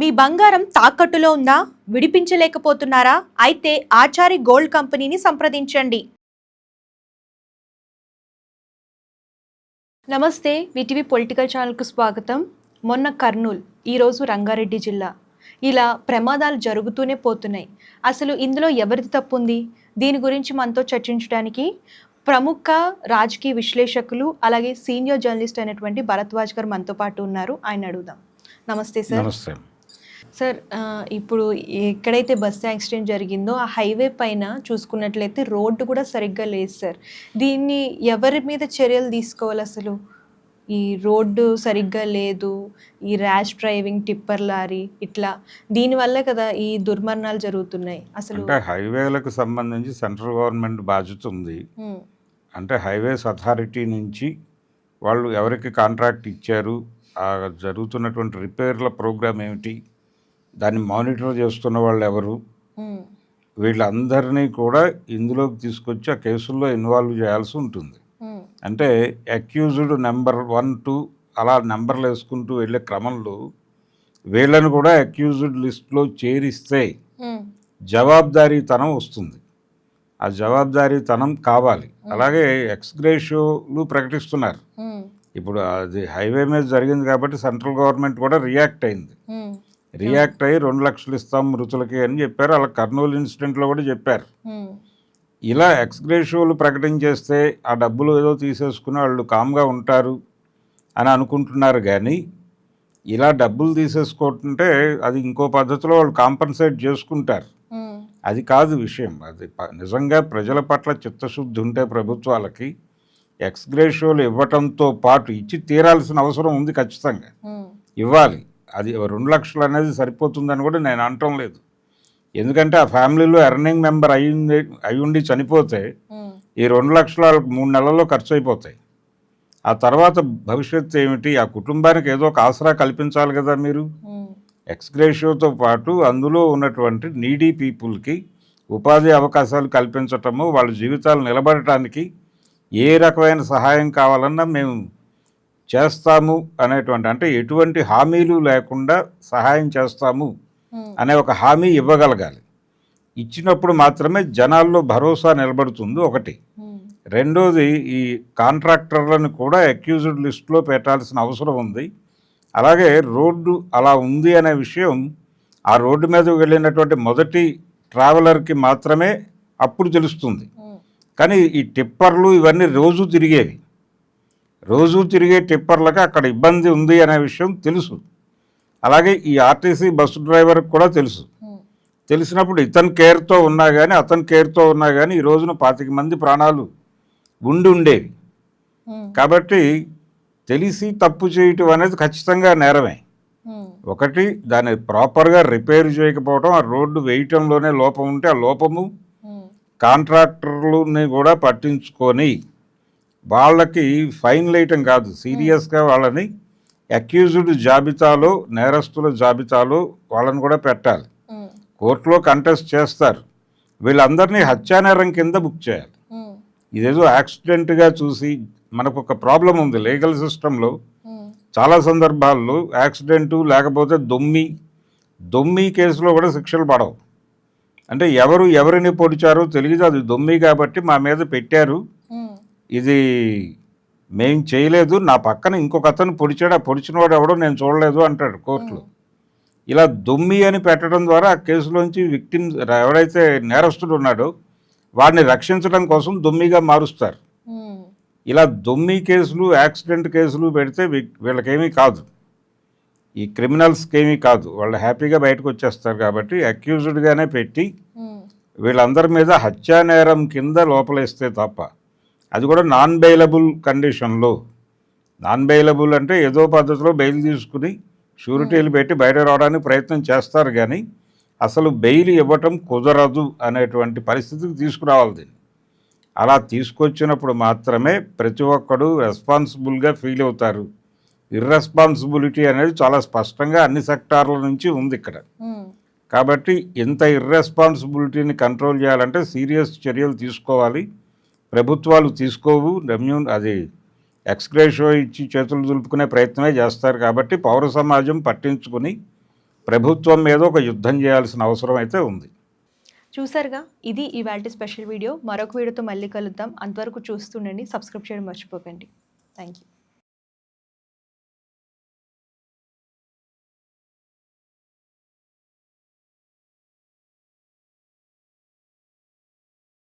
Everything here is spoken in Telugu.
మీ బంగారం తాకట్టులో ఉందా? విడిపించలేకపోతున్నారా? అయితే ఆచారి గోల్డ్ కంపెనీని సంప్రదించండి. నమస్తే, విటివి పొలిటికల్ ఛానల్కు స్వాగతం. మొన్న కర్నూలు, ఈరోజు రంగారెడ్డి జిల్లా, ఇలా ప్రమాదాలు జరుగుతూనే పోతున్నాయి. అసలు ఇందులో ఎవరిది తప్పు ఉంది? దీని గురించి మనతో చర్చించడానికి ప్రముఖ రాజకీయ విశ్లేషకులు అలాగే సీనియర్ జర్నలిస్ట్ అయినటువంటి భరద్వాజ్ గారు మనతో పాటు ఉన్నారు. ఆయన అడుగుదాం. నమస్తే సార్. నమస్తే సార్, ఇప్పుడు ఎక్కడైతే బస్ యాక్సిడెంట్ జరిగిందో ఆ హైవే పైన చూసుకున్నట్లయితే రోడ్డు కూడా సరిగ్గా లేదు సార్. దీన్ని ఎవరి మీద చర్యలు తీసుకోవాలి? అసలు ఈ రోడ్డు సరిగ్గా లేదు, ఈ ర్యాష్ డ్రైవింగ్, టిప్పర్ లారీ, ఇట్లా దీనివల్లే కదా ఈ దుర్మరణాలు జరుగుతున్నాయి. అసలు అంటే హైవేలకు సంబంధించి సెంట్రల్ గవర్నమెంట్ బాధ్యత ఉంది. అంటే హైవేస్ అథారిటీ నుంచి వాళ్ళు ఎవరికి కాంట్రాక్ట్ ఇచ్చారు, ఆ జరుగుతున్నటువంటి రిపేర్ల ప్రోగ్రామ్ ఏమిటి, దాన్ని మానిటర్ చేస్తున్న వాళ్ళు ఎవరు, వీళ్ళందరినీ కూడా ఇందులోకి తీసుకొచ్చి ఆ కేసుల్లో ఇన్వాల్వ్ చేయాల్సి ఉంటుంది. అంటే అక్యూజ్డ్ నెంబర్ 1, 2 అలా నెంబర్లు వేసుకుంటూ వెళ్ళే క్రమంలో వీళ్ళని కూడా అక్యూజ్డ్ లిస్ట్లో చేరిస్తే జవాబుదారీతనం వస్తుంది. ఆ జవాబుదారీతనం కావాలి. అలాగే ఎక్స్గ్రేషియోలు ప్రకటిస్తున్నారు. ఇప్పుడు అది హైవే మీద జరిగింది కాబట్టి సెంట్రల్ గవర్నమెంట్ కూడా రియాక్ట్ అయింది. రియాక్ట్ అయ్యి 2 లక్షలు ఇస్తాం మృతులకి అని చెప్పారు. అలా కర్నూలు ఇన్సిడెంట్లో కూడా చెప్పారు. ఇలా ఎక్స్గ్రేషియోలు ప్రకటించేస్తే ఆ డబ్బులు ఏదో తీసేసుకుని వాళ్ళు కామ్గా ఉంటారు అని అనుకుంటున్నారు. కానీ ఇలా డబ్బులు తీసేసుకుంటుంటే అది ఇంకో పద్ధతిలో వాళ్ళు కాంపన్సేట్ చేసుకుంటారు. అది కాదు విషయం. అది నిజంగా ప్రజల పట్ల చిత్తశుద్ధి ఉంటే ప్రభుత్వాలకి ఎక్స్గ్రేషియోలు ఇవ్వటంతో పాటు ఇచ్చి తీరాల్సిన అవసరం ఉంది. ఖచ్చితంగా ఇవ్వాలి. అది 2 లక్షలు అనేది సరిపోతుందని కూడా నేను అనటం లేదు. ఎందుకంటే ఆ ఫ్యామిలీలో ఎర్నింగ్ మెంబర్ అయ్యుండి చనిపోతే ఈ 2 లక్షలు వాళ్ళకి 3 నెలల్లో ఖర్చు అయిపోతాయి. ఆ తర్వాత భవిష్యత్తు ఏమిటి? ఆ కుటుంబానికి ఏదో ఒక ఆసరా కల్పించాలి కదా మీరు. ఎక్స్గ్రేషియోతో పాటు అందులో ఉన్నటువంటి నీడీ పీపుల్కి ఉపాధి అవకాశాలు కల్పించటము, వాళ్ళ జీవితాలు నిలబడటానికి ఏ రకమైన సహాయం కావాలన్నా మేము చేస్తాము అనేటువంటి, అంటే ఎటువంటి హామీలు లేకుండా సహాయం చేస్తాము అనే ఒక హామీ ఇవ్వగలగాలి. ఇచ్చినప్పుడు మాత్రమే జనాల్లో భరోసా నిలబడుతుంది. ఒకటి. రెండోది, ఈ కాంట్రాక్టర్లను కూడా అక్యూజ్డ్ లిస్టులో పెట్టాల్సిన అవసరం ఉంది. అలాగే రోడ్డు అలా ఉంది అనే విషయం ఆ రోడ్డు మీద వెళ్ళినటువంటి మొదటి ట్రావెలర్కి మాత్రమే అప్పుడు తెలుస్తుంది. కానీ ఈ టిప్పర్లు ఇవన్నీ రోజు తిరిగే టిప్పర్లకు అక్కడ ఇబ్బంది ఉంది అనే విషయం తెలుసు. అలాగే ఈ ఆర్టీసీ బస్సు డ్రైవర్కి కూడా తెలుసు. తెలిసినప్పుడు ఇతని కేర్తో ఉన్నా కానీ ఈ రోజున 25 మంది ప్రాణాలు ఉండేవి. కాబట్టి తెలిసి తప్పు చేయటం అనేది ఖచ్చితంగా నేరమే. ఒకటి, దాన్ని ప్రాపర్గా రిపేర్ చేయకపోవడం, ఆ రోడ్డు వేయటంలోనే లోపం ఉంటే ఆ లోపము కాంట్రాక్టర్లని కూడా పట్టించుకొని వాళ్ళకి ఫైన్ వేయటం కాదు, సీరియస్గా వాళ్ళని అక్యూజ్డ్ జాబితాలో, నేరస్తుల జాబితాలో వాళ్ళని కూడా పెట్టాలి. కోర్టులో కంటెస్ట్ చేస్తారు. వీళ్ళందరినీ హత్యానేరం కింద బుక్ చేయాలి. ఇదేదో యాక్సిడెంట్గా చూసి, మనకు ఒక ప్రాబ్లం ఉంది లీగల్ సిస్టంలో. చాలా సందర్భాల్లో యాక్సిడెంటు లేకపోతే దొమ్మి కేసులో కూడా శిక్షలు పడవు. అంటే ఎవరిని పొడిచారో తెలియదు, అది దొమ్మి కాబట్టి మా మీద పెట్టారు, ఇది మేం చేయలేదు, నా పక్కన ఇంకొక అతను పొడిచాడు, ఆ పొడిచినవాడు ఎవడో నేను చూడలేదు అంటాడు కోర్టులో. ఇలా దొమ్మి అని పెట్టడం ద్వారా ఆ కేసులోంచి విక్టిమ్ ఎవరైతే నేరస్తుడు ఉన్నాడో వాడిని రక్షించడం కోసం దొమ్మిగా మారుస్తారు. ఇలా దొమ్మి కేసులు, యాక్సిడెంట్ కేసులు పెడితే వీళ్ళకేమీ కాదు, ఈ క్రిమినల్స్కి ఏమీ కాదు, వాళ్ళు హ్యాపీగా బయటకు వచ్చేస్తారు. కాబట్టి అక్యూజ్డ్గానే పెట్టి వీళ్ళందరి మీద హత్యానేరం కింద లోపలేస్తే తప్ప, అది కూడా నాన్ బెయిలబుల్ కండిషన్లో. నాన్ బెయిలబుల్ అంటే ఏదో పద్ధతిలో బెయిల్ తీసుకుని షూరిటీలు పెట్టి బయట రావడానికి ప్రయత్నం చేస్తారు, కానీ అసలు బెయిల్ ఇవ్వటం కుదరదు అనేటువంటి పరిస్థితికి తీసుకురావాలి దీన్ని. అలా తీసుకొచ్చినప్పుడు మాత్రమే ప్రతి ఒక్కడు రెస్పాన్సిబుల్గా ఫీల్ అవుతారు. ఇర్రెస్పాన్సిబిలిటీ అనేది చాలా స్పష్టంగా అన్ని సెక్టార్ల నుంచి ఉంది ఇక్కడ. కాబట్టి ఇంత ఇర్రెస్పాన్సిబిలిటీని కంట్రోల్ చేయాలంటే సీరియస్ చర్యలు తీసుకోవాలి. ప్రభుత్వాలు తీసుకోవు. అది ఎక్స్గ్రేషియో ఇచ్చి చేతులు దులుపుకునే ప్రయత్నమే చేస్తారు. కాబట్టి పౌర సమాజం పట్టించుకుని ప్రభుత్వం మీద ఒక యుద్ధం చేయాల్సిన అవసరం అయితే ఉంది. చూసారుగా, ఇది ఇవాల్టి స్పెషల్ వీడియో. మరొక వీడియోతో మళ్ళీ కలుద్దాం. అంతవరకు చూస్తుండండి, సబ్స్క్రైబ్ చేయడం మర్చిపోకండి. Thank you.